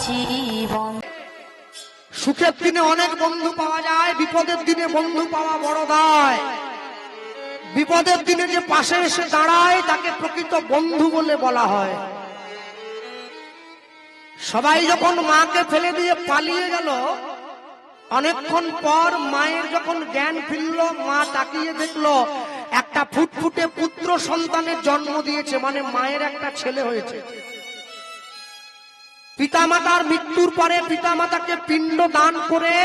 জীবন। সুখের দিনে অনেক বন্ধু পাওয়া যায়, বিপদের দিনে বন্ধু পাওয়া বড় দায়। বিপদের দিনে যে পাশে এসে দাঁড়ায় তাকে প্রকৃত বন্ধু বলে বলা হয়। সবাই যখন মাকে ফেলে দিয়ে পালিয়ে গেল, অনেকক্ষণ পর মায়ের যখন জ্ঞান ফিরল, মা তাকিয়ে দেখলো একটা ফুটফুটে পুত্র সন্তানের জন্ম দিয়েছে, মানে মায়ের একটা ছেলে হয়েছে। পিতামাতার মৃত্যুর পরে পিতামাতাকে পিণ্ড দান করে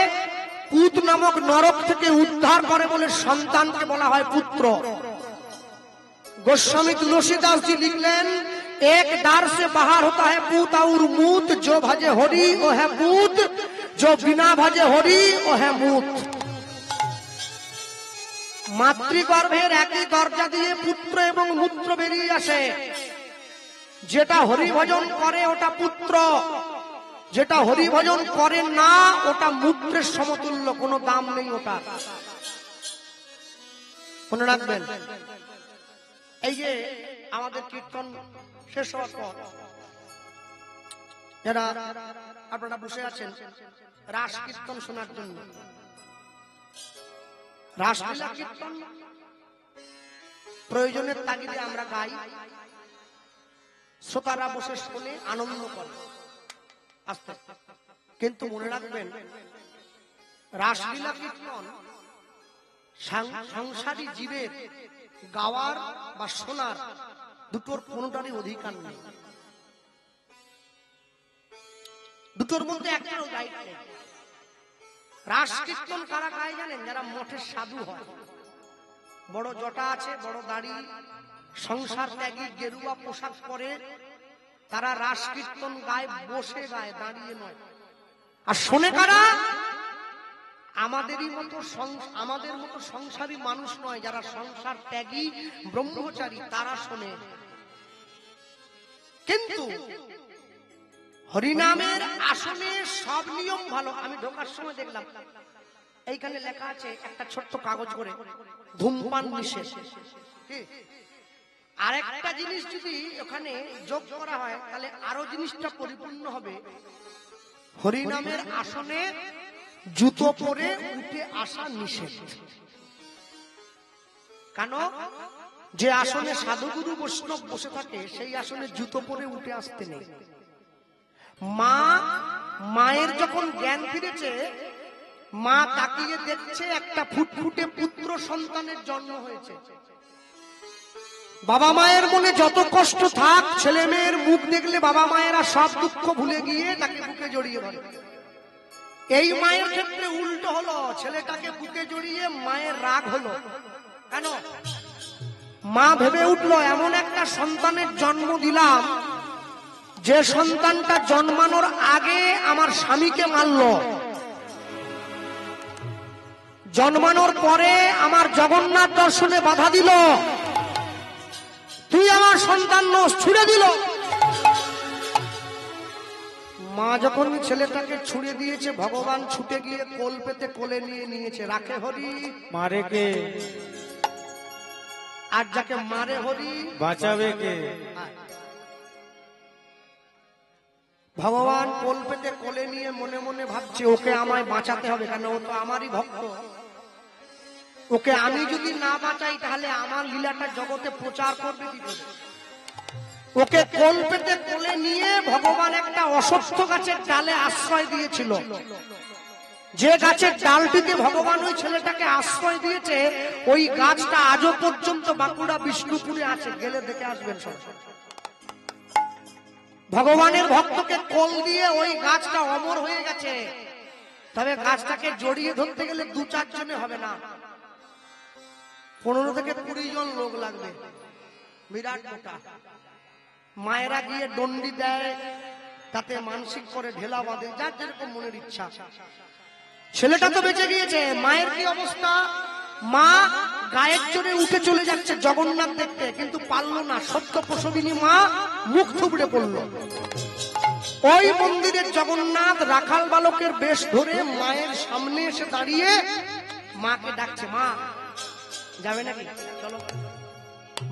পুত নামক নরক থেকে উদ্ধার করে বলে সন্তানকে বলা হয় পুত্র। गोस्वामी तुलसीदास जी लिख लें, एक दार से बाहर होता है पूत और मूत, जो भजे हरि वो है पूत, जो बिना भजे हरि वो है मूत। মাতৃগর্ভের একই দরজা দিয়ে পুত্র এবং মূত্র বেরিয়ে আসে। যেটা হরিভজন করে ওটা পুত্র, যেটা হরিভজন করে না ওটা মূত্রের সমতুল্য, কোনো দাম নেই ওটা, মনে রাখবেন। এই যে আমাদের কীর্তন শেষ হওয়ার পর যারা আপনারা বসে আছেন রাস কীর্তন শোনার জন্য, রাসলীলা কীর্তন প্রয়োজনের তাগিদে আমরা গাই, শ্রোতারা বসে শুনে আনন্দ করে আস্তে আস্তে। কিন্তু মনে রাখবেন রাসলীলা কীর্তন সংসারী জীবের গাওয়ার বা শোনার দুটোর কোনোটারই অধিকার নেই। দুটোর মধ্যে একটারও দায়িত্ব নেই। রাস কীর্তন কারা গায় জানেন? যারা মঠের সাধু হয়, বড় জটা আছে, বড় দাড়ি, সংসার ত্যাগী, গেরুয়া পোশাক পরে, তারা রাস কীর্তন গায়, বসে গায়, দাঁড়িয়ে নয়। আর শোনে কারা? আমাদের মতো সংসারী মানুষ নয়, যারা সংসার ত্যাগী ব্রহ্মচারী, তারা শোনে। কিন্তু হরিনামের আসনে সব নিয়ম ভালো। আমি ঢোকার সময় দেখলাম এইখানে লেখা আছে একটা ছোট্ট কাগজ করে, ধূমপান নিষেধ। আর একটা জিনিস যদি ওখানে যোগ করা হয় তাহলে আরো জিনিসটা পরিপূর্ণ হবে। হরিনামের আসনে জুতো পরে উঠে আসা নিষেধ। কেন? যে আসনে সাধুগুরু বৈষ্ণব বসে থাকে সেই আসনে জুতো পরে উঠে আসতে নেই। মায়ের যখন জ্ঞান ফিরেছে, মা তাকিয়ে দেখছে একটা ফুটফুটে পুত্র সন্তানের জন্ম হয়েছে। বাবা মায়ের মনে যত কষ্ট থাক, ছেলে মেয়ের মুখ দেখলে বাবা মায়েরা সব দুঃখ ভুলে গিয়ে তাকে বুকে জড়িয়ে ধরে। এই মায়ের ক্ষেত্রে উল্টো হলো, ছেলেটাকে বুকে জড়িয়ে মায়ের রাগ হলো। কেন? মা ভেবে উঠলো এমন একটা সন্তানের জন্ম দিলাম যে সন্তানটা জন্মানোর আগে আমার স্বামীকে মারল, জন্মানোর পরে আমার জগন্নাথ দর্শনে বাধা দিল, তুই আমার সন্তান নস, ছুড়ে দিল। মা যখন ছেলেটাকে ছুড়ে দিয়েছে, ভগবান ছুটে গিয়ে কোল পেতে কোলে নিয়ে নিয়েছে। রাখে হরি, মারে কে? আর যাকে মারে হরি বাঁচাবে কে? ভগবান কোল পেতে কোলে নিয়ে মনে মনে ভাবছে ওকে আমায় বাঁচাতে হবে, কেন ও তো আমারই ভক্ত। ওকে আমি যদি না বাঁচাই তাহলে আমার লীলাটা জগতে প্রচার করবে কি করে? ওকে কোল পেতে কোলে নিয়ে ভগবান একটা অশ্বত্থ গাছের ডালে আশ্রয় দিয়েছিল। যে গাছের ডালটিতে ভগবান ওই ছেলেটাকে আশ্রয় দিয়েছে, ওই গাছটা আজও পর্যন্ত বাঁকুড়া বিষ্ণুপুরে আছে, গেলে দেখে আসবেন সব। ভগবানের ভক্তকে কোল দিয়ে ওই গাছটা অমর হয়ে গেছে। তবে গাছটাকে জড়িয়ে ধরতে গেলে 2-4 জনে হবে না, 15 থেকে 20 জন লোক লাগবে। বিরাট মোটা। মায়েরা গিয়ে দণ্ডি দেয়, তাতে মানসিক করে ঢেলা বাঁধে, যার যেরকম মনের ইচ্ছা। ছেলেটা তো বেঁচে গিয়েছে, মায়ের কি অবস্থা? মা গায়ের জোরে উঠে চলে যাচ্ছে জগন্নাথ দেখতে, কিন্তু পারলো না। সত্য প্রসবিনী মা মুখ থুবড়ে পড়লো। ওই মন্দিরের জগন্নাথ রাখাল বালকের বেশ ধরে মায়ের সামনে এসে দাঁড়িয়ে মাকে ডাকছে, মা যাবে নাকি? চলো।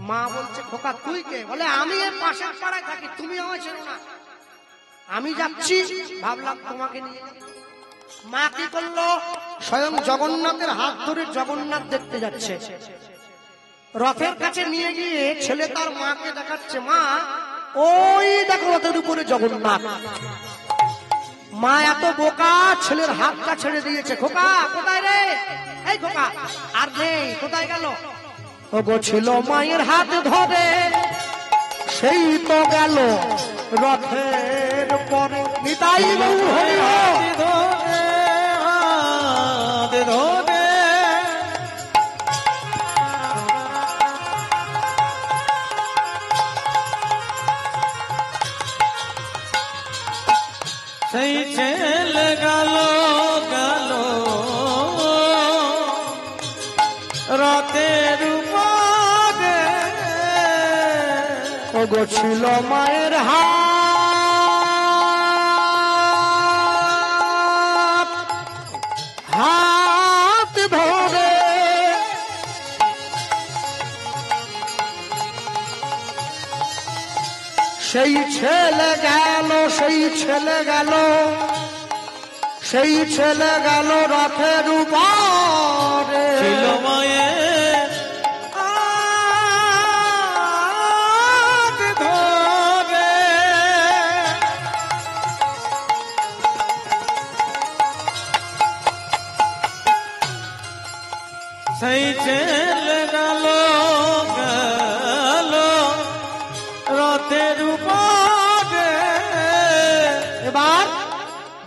মা বলছে, খোকা তুই কে? বলে, আমি এর পাশের পাড়ায় থাকি, তুমি আমায় চেনো না। আমি যাচ্ছি, ভাবলাম তোমাকে নিয়ে। মা কি করলো, স্বয়ং জগন্নাথের হাত ধরে জগন্নাথ দেখতে যাচ্ছে। রথের কাছে নিয়ে গিয়ে ছেলে তার মাকে দেখাচ্ছে, মা ওই দেখো রথের উপরে জগন্নাথ। মা এত বোকা, ছেলের হাতটা ছেড়ে দিয়েছে। খোকা কোথায় রে, এই খোকা আর নেই, কোথায় গেল? ও গো ছিল মায়ের হাত ধরে, সেই তো গেল রথের পরে। নিতাই গৌর হরি ধরে সেই ছেলে গেল গেল রাতের উপরে। ও গো ছিল মায়ের হাত, হাত ধরে সেই ছেলে গেল, সেই ছেলে গেল, সেই ছেলে গেল রথের উপরে। ছিল মায়ের হাত ধরে সেই ছেলে গেল গেল রথের উপরে। এবার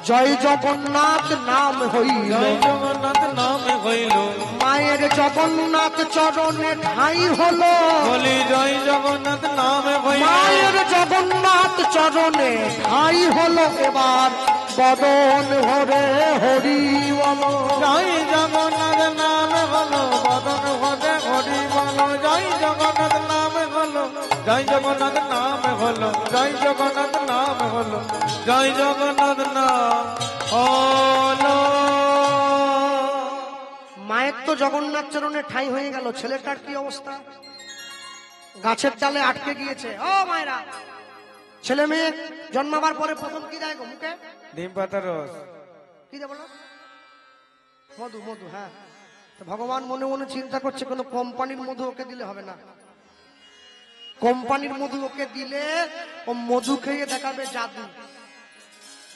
জয় জগন্নাথ নাম হইল, জয় জগন্নাথ নাম হইল, মায়ের জগন্নাথ চরণে ঠাঁই হলো। বলি জয় জগন্নাথ নাম হইল, মায়ের জগন্নাথ চরণে ঠাঁই হলো। এবার বদন ভরে হরি বলো, জয় জগন্নাথ নাম হলো, বদন ভরে হরি বলো। জয় জগন্নাথ নাম হলো, জয় জগন্নাথ নাম হলো, জয় জগন্নাথ নাম হলো, জয় জগন্নাথ নাম হলো। মায়ের তো জগন্নাথ চরণে ঠাঁই হয়ে গেল, ছেলেটার কি অবস্থা? গাছের ডালে আটকে গিয়েছে। ও মায়েরা, ছেলে মেয়ে জন্মাবার পরে প্রথম কি দেয় গো মুখে? ডিম পাতার রস। কি দেয় বলো? মধু, মধু। হ্যাঁ, তো ভগবান মনে মনে চিন্তা করছে কোনো কোম্পানির মধু ওকে দিলে হবে না। কোম্পানির মধু ওকে দিলে ও মধু খেয়ে দেখাবে জাদু।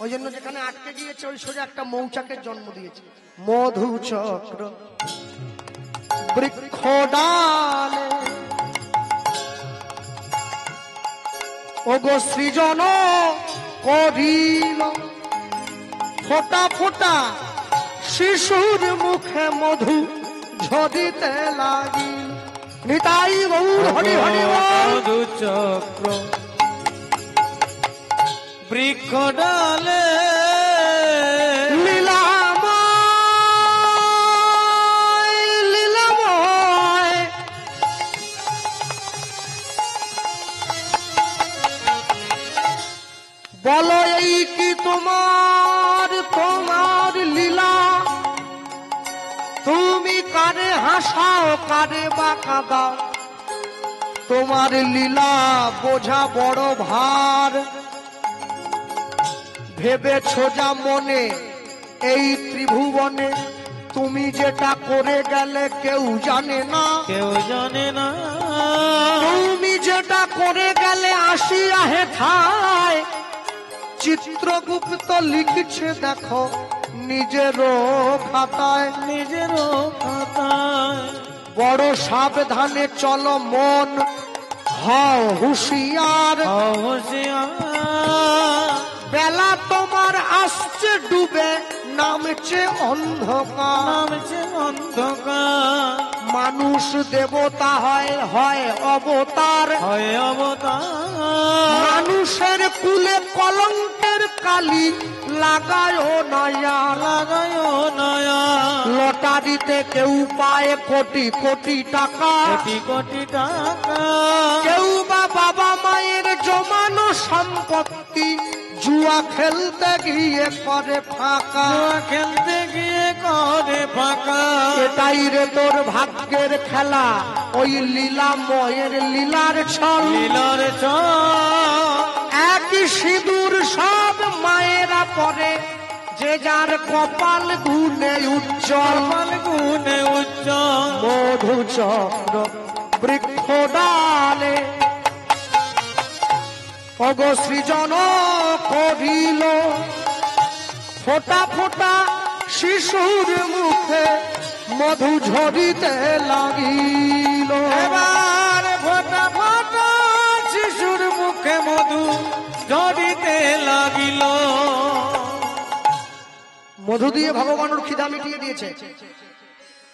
ওই জন্য যেখানে আটকে গিয়েছে ওই সোজা একটা মৌচাকের জন্ম দিয়েছে। মধু চক্র বৃক্ষ ডালে ওগো সৃজন করিল, ফোটা ফোটা শিশুর মুখে মধু ঝরিতে লাগিল। নিতাই গৌর হরি হরি বল। মধু চক্র বৃক্ষ ডালে লীলাময়, লীলাময় বলো এই কি তোমার, তোমার লীলা? তুমি কারে হাসাও, কারে বা কাঁদাও? তোমার লীলা বোঝা বড় ভার। ভেবেছ যা মনে এই ত্রিভুবনে, তুমি যেটা করে গেলে কেউ জানে না, কেউ জানে না। তুমি যেটা করে গেলে আসিয়া হেথায়। চিত্রগুপ্ত লিখছে দেখো নিজেরও খাতায়, নিজেরও খাতায়। বড় সাবধানে চলো মন হও হুঁশিয়ার। বেলা তোমার আসছে ডুবে, নামছে অন্ধকার। নামছে অন্ধকার। মানুষ দেবতা হয়, হয় অবতার। হয় অবতার। মানুষের কুলে কলঙ্কের কালি লাগায় নয়া, লাগায় নয়া। লটারিতে কেউ পায় কোটি কোটি টাকা, কোটি কোটি টাকা। কেউ বা বাবা মায়ের জমানো সম্পত্তি জুয়া খেলতে গিয়ে করে ফাঁকা। জুয়া খেলতে গিয়ে করে ফাঁকা। এটাই রে তোর ভাগ্যের খেলা, ওই লীলাময়ের লীলার ছল। লীলার ছল। একই সিঁদুর সব মায়েরা পরে, যে যার কপাল গুণে উজ্জ্বল, কপাল গুণে উজ্জ্বল, মধু চক্র বৃক্ষ ডালে অগো সৃজন করিল, ফোঁটা ফোঁটা শিশুর মুখে মধু ঝরিতে লাগিল। এবার ফোঁটা ফোঁটা শিশুর মুখে মধু ঝরিতে লাগিল। মধু দিয়ে ভগবানের খিদা মিটিয়ে দিয়েছে।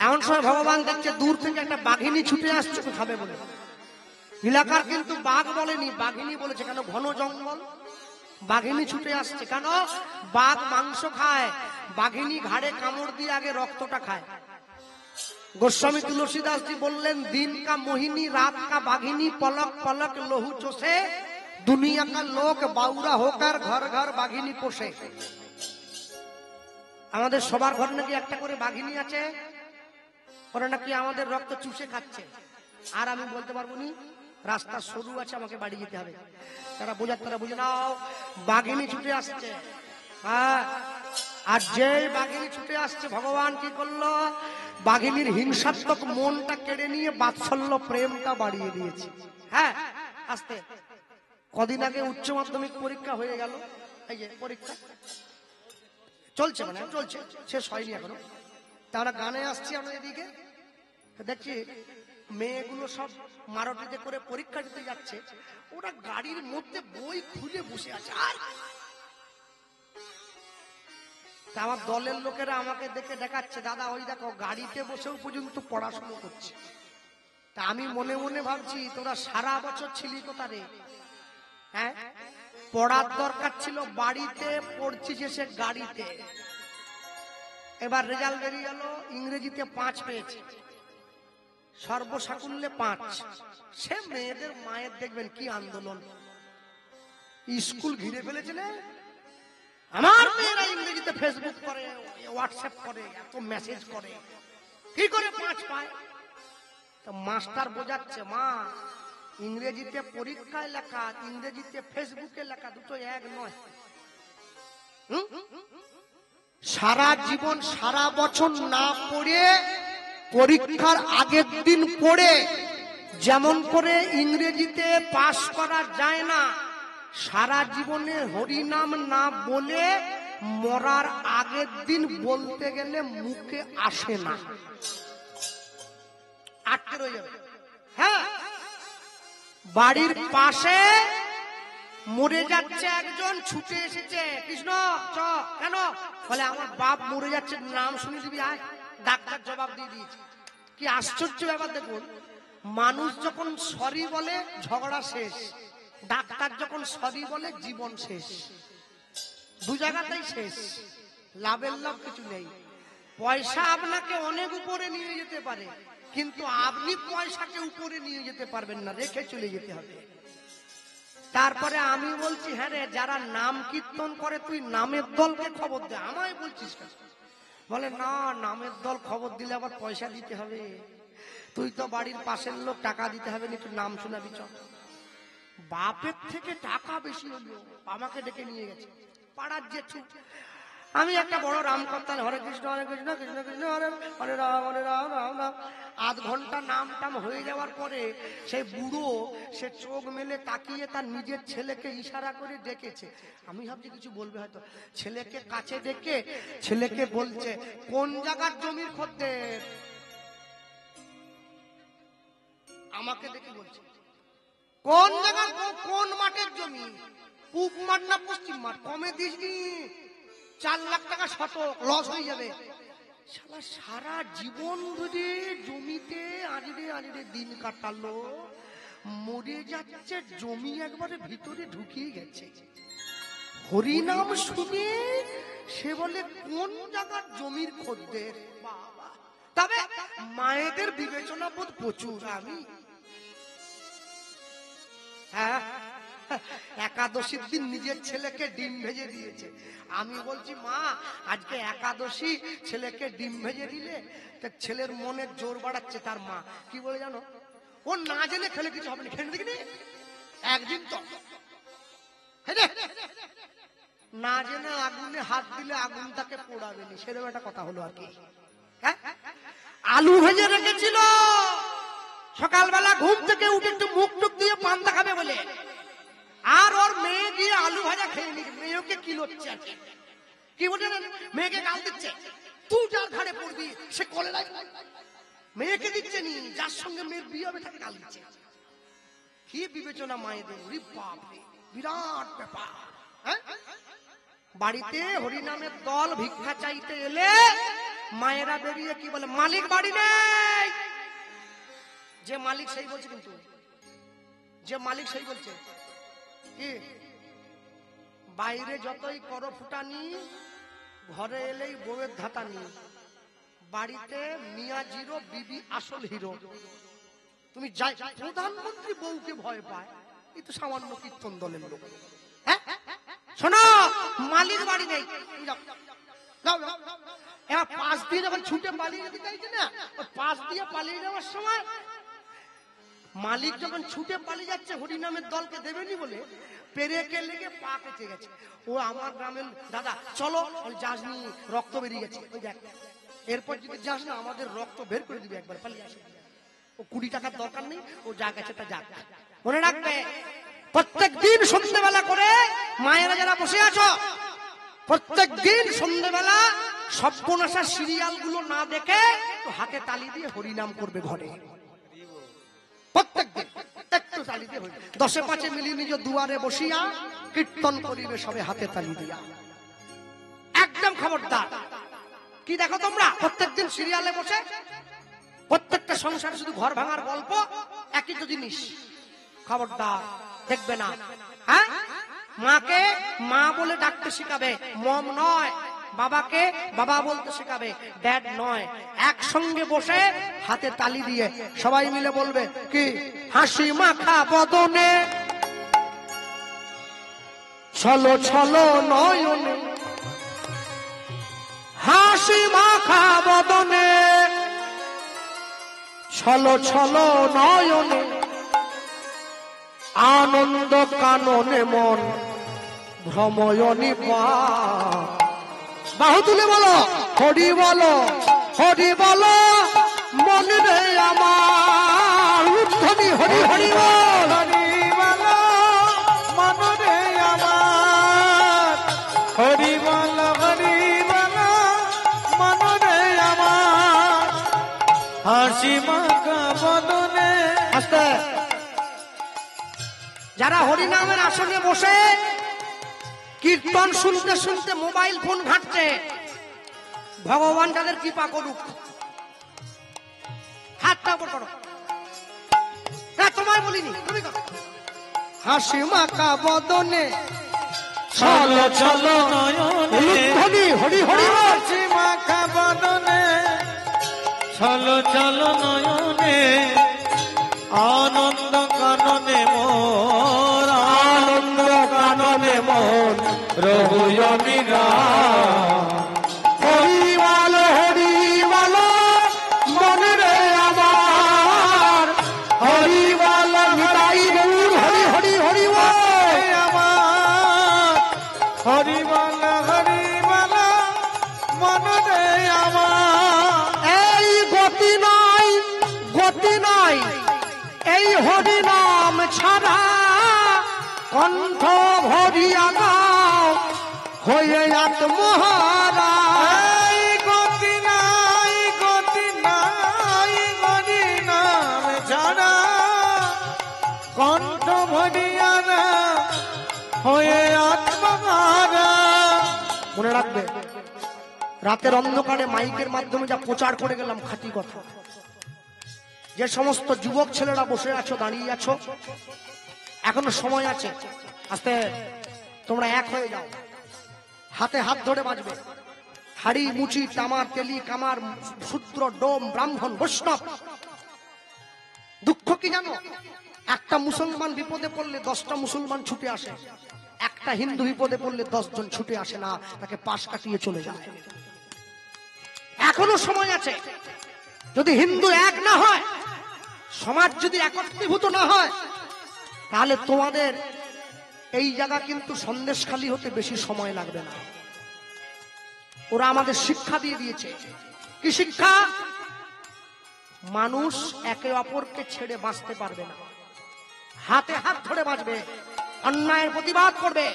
এমন সময় ভগবান দেখছে দূর থেকে একটা বাঘিনী ছুটে আসছে খাবে বলে। এলাকার কিন্তু বাঘ বলেনি, বাঘিনী বলেছে। কেন? ঘন জঙ্গল, বাঘিনী ছুটে আসছে। কেন? বাঘ মাংস খায়, বাঘিনী ঘাড়ে কামড় দিয়ে আগে রক্তটা খায়। গোস্বামী তুলসীদাস জি বললেন, দিন কা মোহিনী রাত কা বাঘিনী, পলক পলক লহু চোষে, দুনিয়া কা লোক বাউরা হোকার ঘর ঘর বাঘিনী পোষে। আমাদের সবার ঘর নাকি একটা করে বাঘিনী আছে, ওরা নাকি আমাদের রক্ত চুষে খাচ্ছে। আর আমি বলতে পারবো নি, রাস্তা সরু আছে, আমাকে বাড়ি যেতে হবে। তারা বুঝে নাও, বাঘিনী ছুটে আসছে। হ্যাঁ, আর যে বাঘিনী ছুটে আসছে, ভগবান কি করলো? বাঘিনীর হিংসাত্মক মনটা কেড়ে নিয়ে বাৎসল্য প্রেমটা বাড়িয়ে দিয়েছে। হ্যাঁ, আস্তে। কদিন আগে উচ্চ মাধ্যমিক পরীক্ষা হয়ে গেল, এই যে পরীক্ষা চলছে, মানে চলছে, শেষ হয়নি এখনো। তারা গানে আসছি আমরা এদিকে, দেখছি মেয়েগুলো সব মারুতিতে করে পরীক্ষা দিতে যাচ্ছে। ওরা গাড়ির মধ্যে বই খুলে বসে আছে। আর আমার দলের লোকেরা আমাকে দেখে দেখাচ্ছে, দাদা ওই দেখো গাড়িতে বসেও পর্যন্ত পড়াশোনা করছে। তা আমি মনে মনে ভাবছি, তোরা সারা বছর ছিলি কোথারে? হ্যাঁ, পড়ার দরকার ছিল বাড়িতে, পড়ছিস এসে গাড়িতে। এবার রেজাল্ট বেরিয়ে গেল, ইংরেজিতে 5 পেয়েছে, সর্বসাকুল্যে 5। সে মেয়েদের মায়ের দেখবেন কি আন্দোলন, স্কুল ঘিরে ফেলেছে না। আমার মেয়েরা ইংরেজিতে ফেসবুক করে, হোয়াটসঅ্যাপ করে, এত মেসেজ করে, কি করে 5 পায়? তো মাস্টার বোঝাচ্ছে, মা ইংরেজিতে পরীক্ষায় লেখা, ইংরেজিতে ফেসবুকে লেখা দুটো এক নয়। সারা জীবন সারা বছর না পড়ে পরীক্ষার আগের দিন পড়ে যেমন করে ইংরেজিতে পাশ করা যায় না, সারা জীবনে হরিনাম না বলে মরার আগের দিন বলতে গেলে মুখে আসে না, আটকে রয়ে যাবে। হ্যাঁ, বাড়ির পাশে মরে যাচ্ছে একজন, ছুটে এসেছে, কৃষ্ণ চ, কেন? বলে আমার বাপ মরে যাচ্ছে, নাম শুনে দিবি আয়। ডাক্তার জবাব দিয়ে দিয়েছে। কি আশ্চর্য ব্যাপার দেখুন, মানুষ যখন সরি বলে ঝগড়া শেষ, ডাক্তার যখন সরি বলে জীবন শেষ। দু জায়গাতেই শেষ, লাভের লাভ কিছু নেই। পয়সা আপনাকে অনেক উপরে নিয়ে যেতে পারে, কিন্তু আপনি পয়সাকে উপরে নিয়ে যেতে পারবেন না, রেখে চলে যেতে হবে। তারপরে আমি বলছি, হ্যাঁ রে, যারা নাম কীর্তন করে তুই নামের দলকে খবর দে, আমায় বলছিস কেন? বলে না, নামের দল খবর দিলে আবার পয়সা দিতে হবে, তুই তো বাড়ির পাশের লোক, টাকা দিতে হবে না, একটু নাম শোনাবি চ। বাপের থেকে টাকা বেশি হলো, আমাকে ডেকে নিয়ে গেছে পাড়ার জেঠু। আমি একটা বড় রাম করতাম, হরে কৃষ্ণ কৃষ্ণ কৃষ্ণ হরে হরে রাম রাম রাম। আধ ঘন্টা নাম টাম হয়ে যাওয়ার পরে সেই বুড়ো সে চোখ মেলে তাকিয়ে তার নিজের ছেলেকে ইশারা করে ডেকেছে। আমি ভাবছি কিছু বলবে হয়তো, ছেলেকে কাছে ডেকে ছেলেকে বলছে, কোন জায়গার জমির খদ্দের? আমাকে দেখে বলছে, কোন জায়গার, কোন মাঠের জমি? পূব মাঠ না পশ্চিম মাঠ? কমে দিসনি, 4 লাখ টাকা শতক, লস হয়ে যাবে। শালা সারা জীবন ধরে জমিতে আজরে আজরে দিন কাটালো, মরে যাচ্ছে, জমি একবারে ভিতরে ঢুকিয়ে গেছে। হরিনাম শুনে সে বলে কোন জায়গার জমির খদ্দের? বাবা, তবে মায়েদের বিবেচনা বোধ প্রচুর। আমি হ্যাঁ, একাদশীর দিন নিজের ছেলেকে ডিম ভেজে দিয়েছে। আমি বলছি, মা আজকে একাদশী, ছেলেকে ডিম ভেজে দিলে। তা ছেলের মনে জোর বাড়াচ্ছে তার মা। কি বলে জানো? ও না জেনে খেলে কিছু হবে না, খেলে দেখিনি একদিন তো না জেনে আগুনে হাত দিলে আগুন তাকে পোড়াবে না, সেরকম একটা কথা হলো আর কি। হ্যাঁ, আলু ভেজে রেখেছিল, সকালবেলা ঘুম থেকে উঠে একটু মুখ টুক দিয়ে পান্তা খাবে বলে, আর ওর মেয়ে গিয়ে আলু ভাজা খেয়ে নিচ্ছে। মেয়েকে কি লচ্ছে আর কি বলছে, মেয়েকে গাল দিচ্ছে, তুই যার ঘাড়ে পড়বি সে কোলে লাগবে। মেয়েকে দিচ্ছে নি, যার সঙ্গে মেয়ের বিয়ে হবে তাকে গাল দিচ্ছে। কি বিবেচনা মায়েদের, বিরাট ব্যাপার। হ্যাঁ, বাড়িতে হরিনামের দল ভিক্ষা চাইতে এলে মায়েরা বেরিয়ে কি বলে, মালিক বাড়ি নেই। যে মালিক সেই বলছে, কিন্তু যে মালিক সেই বলছে কি, বাইরে যতই করো ফুটানি, ঘরে এলেই বউয়ের ধাতানি, বাড়িতে মিয়া জিরো, বিবি আসল হিরো। তুমি যাই, প্রধানমন্ত্রী বউকে ভয় পায়, এই তো সামান্য কীর্তন দলের লোক। হ্যাঁ, শোনো, মালিক বাড়ি নেই, এবার পাশ দিয়ে যখন ছুটে পালিয়ে যেতে চাইছে না, পাশ দিয়ে পালিয়ে যাওয়ার সময় মালিক যখন ছুটে পালিয়ে যাচ্ছে হরিনামের দলকে দেবেনি বলে, পেরেকে লেগে পা কেটে গেছে। ও আমার গ্রামের দাদা, চলো, যাস নি, রক্ত বেরিয়ে গেছে, ওই দেখ, এরপর যদি যাস না আমাদের রক্ত বের করে দিবি, একবার পালিয়ে আসে। ও 20 টাকার দরকার নেই, ও যা গেছে তা যাক। মনে রাখবে, প্রত্যেক দিন সন্ধ্যেবেলা করে মায়েরা যারা বসে আছো, প্রত্যেক দিন সন্ধ্যেবেলা সর্বনাশা সিরিয়াল গুলো না দেখে হাতে তালি দিয়ে হরিনাম করবে ঘরে। প্রত্যেক দিন একটু তালি দিয়ে 10-5 মিলিয়ে নিজ দুয়ারে বসিয়া কীর্তন করিবে সবে হাতে তালি দিয়া। একদম খবরদার। কি দেখো তোমরা, প্রত্যেকদিন সিরিয়ালে বসে প্রত্যেকটা সংসারে শুধু ঘর ভাঙার গল্প, একই তো জিনিস। খবরদার, দেখবে না। হ্যাঁ, মাকে মা বলে ডাকতে শিখাবে, মম নয়। বাবাকে বাবা বলতে শেখাবে, ড্যাড নয়। একসঙ্গে বসে হাতে তালি দিয়ে সবাই মিলে বলবে কি, হাসি মাখা বদনে, ছলো ছলো নয়নে, হাসি মাখা বদনে, ছলো ছলো নয়নে, আনন্দ কাননে মন ভ্রময়নি পা। বাহু তুলে বলো, হরি বলো, হরি বলো, মন রে আমার উদ্ধনি, হরি হরি বল, হরি বলো, মন রে আমার, হরি বলো, হরি বলো, মন রে আমার, হাসি মাখা বদনে। আস্তে। যারা হরিনামের আসনে বসে কীর্তন শুনতে শুনতে মোবাইল ফোন ঘাঁটছে, ভগবান তাদের কৃপা করুক। হাতটা উপর করো, না তোমায় বলিনি, তুমি করো। হাসি মাখা বদনে, চলো চলো নয়নে, হরি হরি হরি, হাসি মাখা বদনে, চলো চলো নয়নে, আনন্দ কাননে মোর, আনন্দ কাননে মোর, রঘুয়মি রাম। হরি বলো, হরি বলো, মন রে আমার, হরি বলো, নিতাই গৌর, হরি হরি হরি বল আমার, হরি বল, হরি বল, মন রে আমার। এই গতি নাই, গতি নাই এই হরি নাম ছাড়া, কণ্ঠ ভরিয়া গাও হয়ে আত্মহারা। এই গতি নাই, গতি নাই, হরি নাম ছাড়া, কণ্ঠ ভরিয়া না হয়ে আত্মহারা। মনে রাখবে, রাতের অন্ধকারে মাইকের মাধ্যমে যা প্রচার করে গেলাম খাঁটি কথা। যে সমস্ত যুবক ছেলেরা বসে আছো, দাঁড়িয়ে আছো, এখনো সময় আছে। আস্তে, তোমরা এক হয়ে যাও, হাতে হাত ধরে বাজবে। হাড়ি, মুচি, তামার, তেলি, কামার, শূদ্র, ডোম, ব্রাহ্মণ, বৈষ্ণব। দুঃখ কি জানো, একটা মুসলমান বিপদে পড়লে 10টা মুসলমান ছুটে আসে, একটা হিন্দু বিপদে পড়লে 10 জন ছুটে আসে না, তাকে পাশ কাটিয়ে চলে যায়। এখনো সময় আছে। যদি হিন্দু এক না হয়, সমাজ যদি একত্রীভূত না হয়, তাহলে তোমাদের এই জায়গা কিন্তু সন্দেশখালী হতে বেশি সময় লাগবে না। ওরা আমাদের শিক্ষা দিয়ে দিয়েছে। কি শিক্ষা? মানুষ একে অপরকে ছেড়ে বাঁচতে পারবে না, হাতে হাত ধরে বাঁচবে, অন্যায়ের প্রতিবাদ করবে,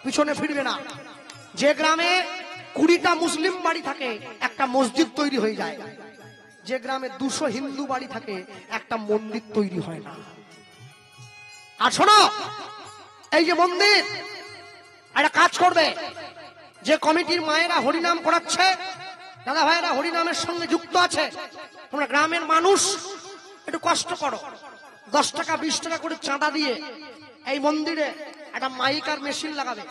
পিছনে ফিরবে না। যে গ্রামে 20টা মুসলিম বাড়ি থাকে একটা মসজিদ তৈরি হয়ে যায়, যে গ্রামে 200 হিন্দু বাড়ি থাকে একটা মন্দির তৈরি হয় না। আর শোনো, এই যে মন্দির, একটা কাজ করবে, যে কমিটির মায়েরা হরিনাম করাচ্ছে, দাদা ভাইয়েরা হরিনামের সঙ্গে যুক্ত আছে, তোমরা গ্রামের মানুষ একটু কষ্ট করো, 10 টাকা 20 টাকা করে চাঁদা দিয়ে এই মন্দিরে একটা মাইক আর মেশিন লাগাবে।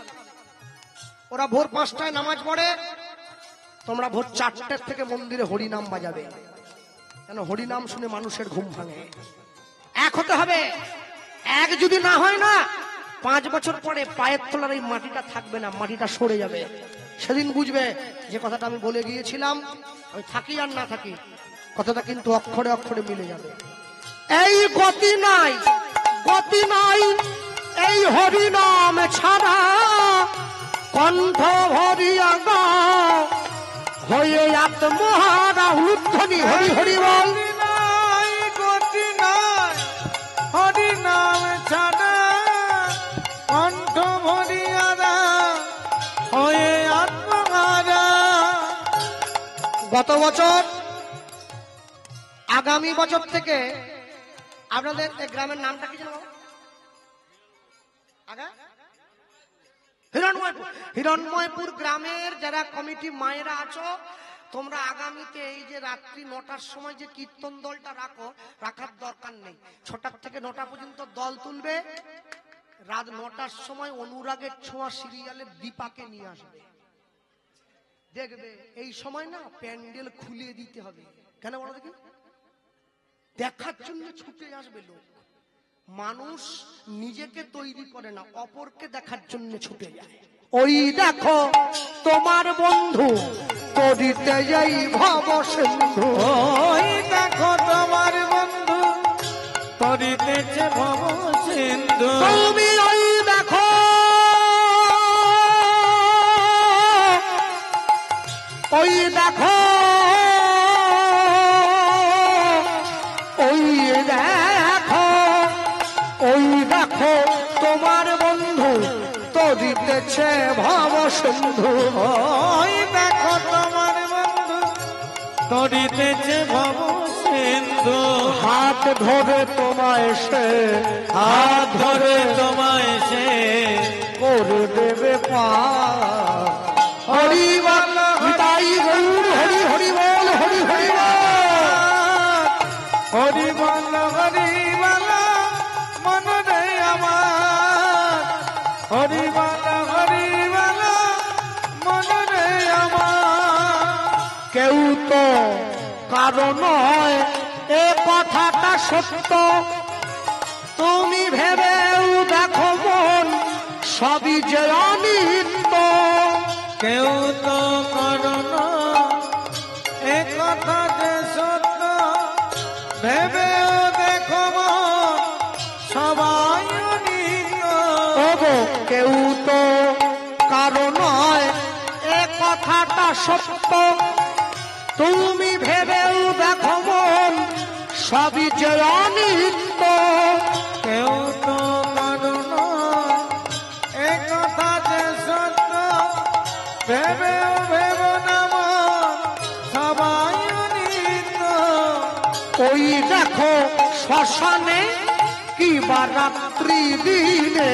ওরা ভোর 5টায় নামাজ পড়ে, তোমরা ভোর 4টের থেকে মন্দিরে হরিনাম বাজাবে, কেন হরিনাম শুনে মানুষের ঘুম ভাঙে। এক হতে হবে। এক যদি না হয় না, 5 বছর পরে পায়ের তলার এই মাটিটা থাকবে না, মাটিটা সরে যাবে। সেদিন বুঝবে যে কথাটা আমি বলে গিয়েছিলাম, আমি থাকি আর না থাকি, কথাটা কিন্তু অক্ষরে অক্ষরে মিলে যাবে। এই গতি নাই, গতি নাই এই হরিনাম ছাড়া, কণ্ঠ ভরিয়া গাও হয়ে আত্মহারা উদ্ধনি হরি হরি বল। নাই গতি নাই হরি নাম ছাড়া, কণ্ঠ ভরিয়া হয়ে আত্মহারা। গত বছর, আগামী বছর থেকে আপনাদের গ্রামের নামটা কি জানো? হিরণময়পুর। হিরণময়পুর গ্রামের যারা কমিটি মায়েরা আছো, তোমরা আগামীতে এই যে রাত্রি 9টার সময় যে কীর্তন দলটা রাখার দরকার নেই। 6টা থেকে 9টা পর্যন্ত দল তুলবে, রাত 9টার সময় অনুরাগের ছোঁয়া সিরিয়ালে দীপাকে নিয়ে আসবে। দেখবে এই সময় না প্যান্ডেল খুলে দিতে হবে। কেন বলো দেখি? দেখার জন্য ছুটে আসবে লোক। মানুষ নিজেকে তৈরি করে না, অপরকে দেখার জন্য ছুটে যায়। ওই দেখো তোমার বন্ধু তরিতে যাই ভব সিন্ধু, ওই দেখো তোমার বন্ধু তরিতেছে ভব সিন্ধু। তুমি ওই দেখো, ওই দেখো, ওই দেখো, ওই দেখো তোমার বন্ধু তরিতেছে ভব সিন্ধু। ওই দেখো তোমার বন্ধু তরিতেছে ভব সিন্ধু। হাত ধরে তোমায় সে, হাত ধরে তোমায় সে করে দেবে পার। হরি বল তাই গৌর হরি হরি বল, হরি হরি হরি বল হরি বল মন রে আমার, হরি বল হরি বল মন রে আমার। কেউ তো কারণ নয় এ কথাটা সত্য, তুমি ভেবেও দেখো মন সবই যে অনিত্য। কেউ তো কারণ এ কথা যে সত্য, ভেবেও দেখো সবাই অনিত্য। ওগো কেউ তো কারণ নয় এ কথাটা সত্য, তুমি ভেবেও দেখো মন সবই যে অনিত্য। কেউ তো কারণ এ কথা যে সত্য, ভেবেও ভেব নাম সবাই অনিত্য। ওই দেখো শ্মশানে কি বা রাত্রি দিনে,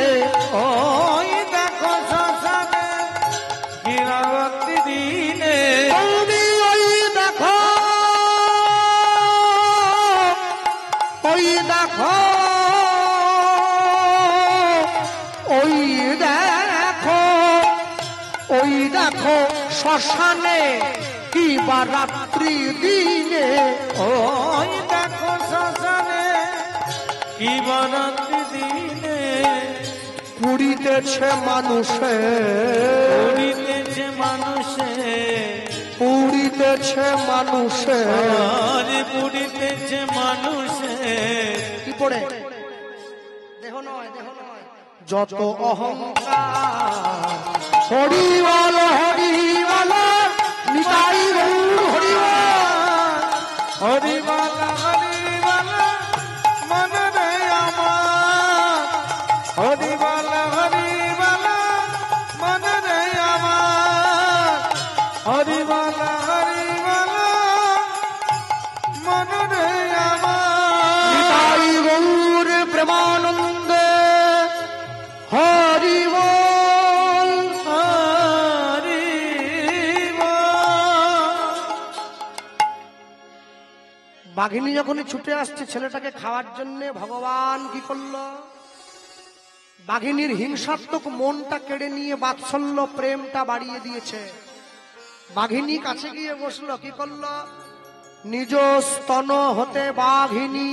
ওই দেখো শ্মশানে গিরাবতী দিনে। তুমি ওই দেখো, ওই দেখো, ওই দেখো, ওই দেখো শ্মশানে কি বা রাত্রি দিনে। ওই দেখো শ্মশানে কি বরাত্রি দিনে, পুরিতেছে মানুষে, পুরিতেছে মানুষে, পুরিতেছে মানুষে। আজ পুরিতেছে মানুষে। কি পড়ে? দেহ নয়, দেহ নয়, যত অহংকার। হরি বল নিতাই গৌর হরি হরি বালা মন রে আমার, হরি বালা মন রে আমার, হরি বালা মন রে আমার। নিতাই গৌর প্রেমানন্দ হরি বল হরি বল। বাঘিনী যখনই ছুটে আসছে ছেলেটাকে খাওয়ার জন্য, ভগবান কি করলো? বাঘিনীর হিংসাত্মক মনটা কেড়ে নিয়ে বাৎসল্য প্রেমটা বাড়িয়ে দিয়েছে। বাঘিনী কাছে গিয়ে বসলো, কি করলো? নিজ স্তন হতে বাঘিনী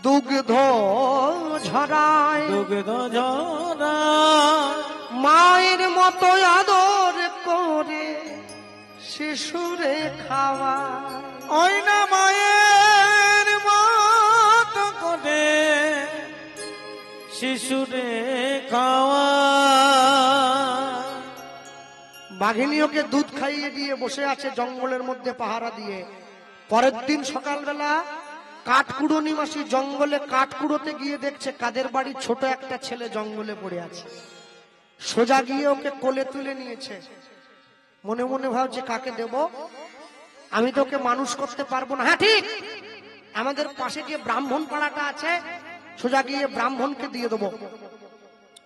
দুগ্ধ ঝরায়, দুগ্ধ ঝরা মায়ের মতো আদর করে শিশুরে খাওয়ায়। ওই না মায়ের মত করে শিশুরে খাওয়া। বাঘিনী ওকে দুধ খাইয়ে দিয়ে বসে আছে জঙ্গলের মধ্যে পাহারা দিয়ে। পরের দিন সকালবেলা কাঠকুড়ো নিবাসী জঙ্গলে কাঠকুড়োতে গিয়ে দেখছে কাদের বাড়ির ছোট একটা ছেলে জঙ্গলে পড়ে আছে। সোজা গিয়ে ওকে কোলে তুলে নিয়েছে। মনে মনে ভাবছে কাকে দেব, আমি তো ওকে মানুষ করতে পারবো না। হ্যাঁ ঠিক, আমাদের পাশে যে ব্রাহ্মণ পাড়াটা আছে, সোজা গিয়ে ব্রাহ্মণকে দিয়ে দেবো।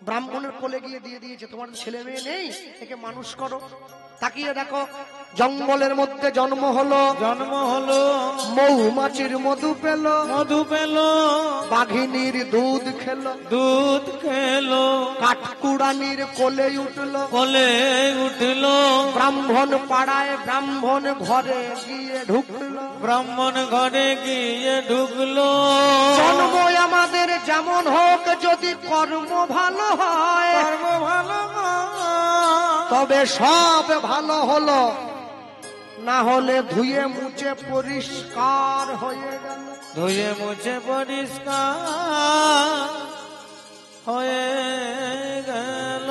ব্রাহ্মণের কোলে গিয়ে দিয়ে দিয়েছে, তোমার ছেলে মেয়ে নেই, একে মানুষ করো। তাকিয়ে দেখো জঙ্গলের মধ্যে জন্ম হলো, মৌমাছির মধু পেল, বাঘিনীর দুধ খেলো, কাঠকুড়ানির কোলে উঠলো, ব্রাহ্মণ পাড়ায় ব্রাহ্মণ ঘরে গিয়ে ঢুকলো। জন্ম আমাদের যেমন হোক, যদি কর্ম ভালো হয় তবে সব ভালো হলো, না হলে ধুয়ে মুছে পরিষ্কার হয়ে গেল।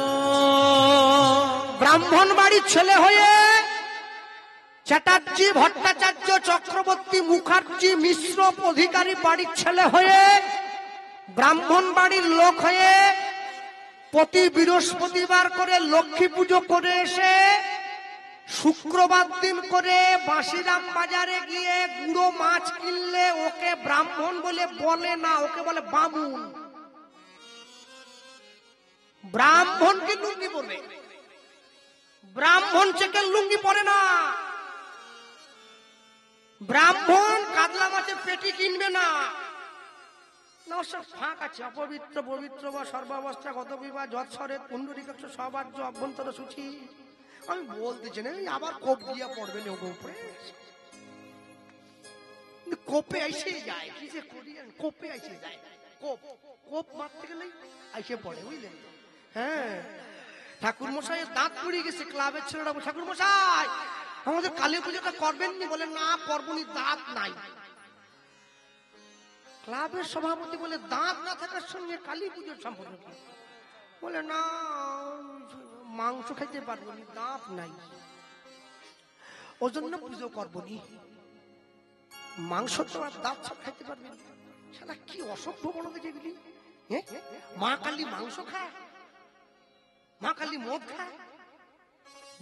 ব্রাহ্মণ বাড়ির ছেলে হয়ে চ্যাটার্জি, ভট্টাচার্য, চক্রবর্তী, মুখার্জি, মিশ্র অধিকারী বাড়ির ছেলে হয়ে, ব্রাহ্মণ বাড়ির লোক হয়ে প্রতি বৃহস্পতিবার করে লক্ষ্মী পুজো করে এসে শুক্রবার দিন করে বাঁশিরাম বাজারে গিয়ে গুঁড়ো মাছ কিনলে ওকে ব্রাহ্মণ বলে না, ওকে বলে বামুন। ব্রাহ্মণ কি লুঙ্গি পরবে? ব্রাহ্মণ চেকের লুঙ্গি পরে না। ব্রাহ্মণ কাতলা মাছের পেটি কিনবে না। ফাঁক আছে, অপবিত্র পবিত্র বা সর্বাবস্থা গত বিবাহ যৎসরে পুণ্ডরিকাক্ষ সবার্য অভ্যন্তর সূচি। আমি বলতেছি না, আবার কোপ গিয়া পড়বে না উপরে। কোপে আইসে যায়, কি যে করি, কোপে আইসে যায়। কোপ মারতে গেলে আইসে পড়ে, বুঝলেন? হ্যাঁ, ঠাকুর মশাইয়ের দাঁত পড়ে গেছে। ক্লাবের ছেলেরা, ঠাকুর মশাই আমাদের কালী পুজোটা করবেননি? বলে না করবনি, দাঁত নাই। ক্লাবের সভাপতি বলে দাঁত না থাকার সঙ্গে কালী পুজোর সম্পর্ক কি? বলে না, মাংস খাইতে পারবো না, দাঁত নাই, ওই জন্য পুজো করবো নি। মাংস তো আর দাঁত সব খাইতে পারবে না। সেটা কি অসভ্য বলো দেখে এগুলি। মা কালী মাংস খায়, মা কালী মদ খায়।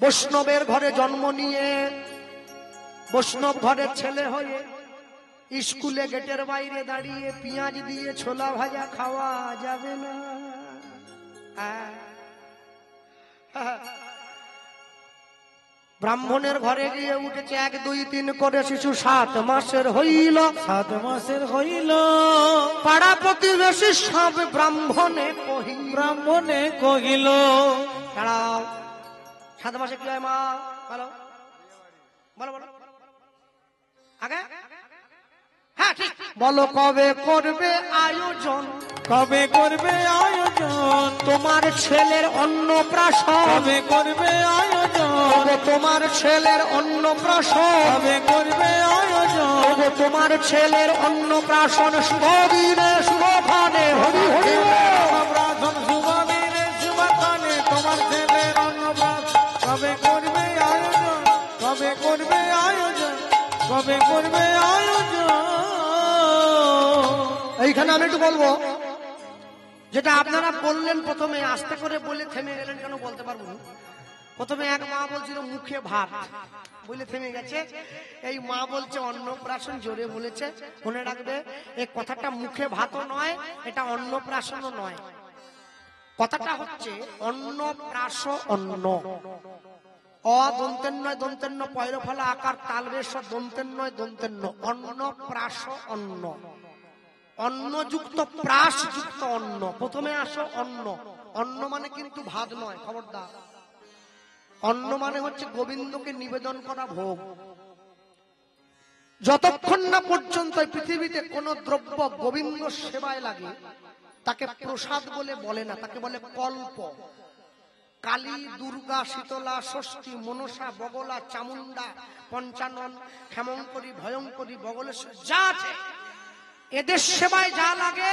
বৈষ্ণবের ঘরে জন্ম নিয়ে বৈষ্ণব ঘরের ছেলে হয়ে স্কুলে গেটের বাইরে দাঁড়িয়ে পেঁয়াজ দিয়ে ছোলা ভাজা খাওয়া যাবে না। ব্রাহ্মণের ঘরে গিয়ে উঠেছে 1 2 3 করে শিশু 7 মাসের হইল। পাড়া প্রতিবেশী সব ব্রাহ্মণে কহিল দাঁড়াও, 7 মাসে কি হয় মা? বলো বলো আগে। হ্যাঁ ঠিক, বলো কবে করবে আয়োজন? তোমার ছেলের অন্নপ্রাশন কবে করবে আয়োজন? তোমার ছেলের অন্নপ্রাশন কবে করবে আয়োজন? তোমার ছেলের অন্নপ্রাশন শুভ দিনে শুভ ফানে হরি হরি। কবে করবে আয়োজন। এইখানে আমি একটু বলবো, যেটা আপনারা বললেন প্রথমে, আস্তে করে বলে থেমে গেলেন কেন বলতে পারবো না। প্রথমে এক মা বলছিল মুখে ভাত, বলে থেমে গেছে। এই মা বলছে অন্নপ্রাশন, জোরে বলেছে। মনে রাখবে, এই কথাটা মুখে ভাতও নয়, এটা অন্নপ্রাশনও নয়। কথাটা হচ্ছে অন্নপ্রাশ, অন্ন অদন্তের নয়, দন্তের ন, পয়র ফলা আকার তালবেশ, দন্তের নয়, দন্তের ন, অন্নপ্রাশ অন্ন, অন্নযুক্ত প্রাশ যুক্ত অন্ন। প্রথমে আসো অন্ন, অন্ন মানে কিন্তু ভাত নয়, খবরদার। অন্ন মানে হচ্ছে গোবিন্দকে নিবেদন করা ভোগ। যতক্ষণ না পর্যন্ত পৃথিবীতে কোন দ্রব্য গোবিন্দ সেবায় লাগে তাকে প্রসাদ বলে বলে না, তাকে বলে কল্প। কালী, দুর্গা, শীতলা, ষষ্ঠী, মনসা, বগলা, চামুন্ডা, পঞ্চানন, ক্ষেমঙ্করী, ভয়ঙ্করী, বগলেশ্বর যা আছে, এদের সেবায় যা লাগে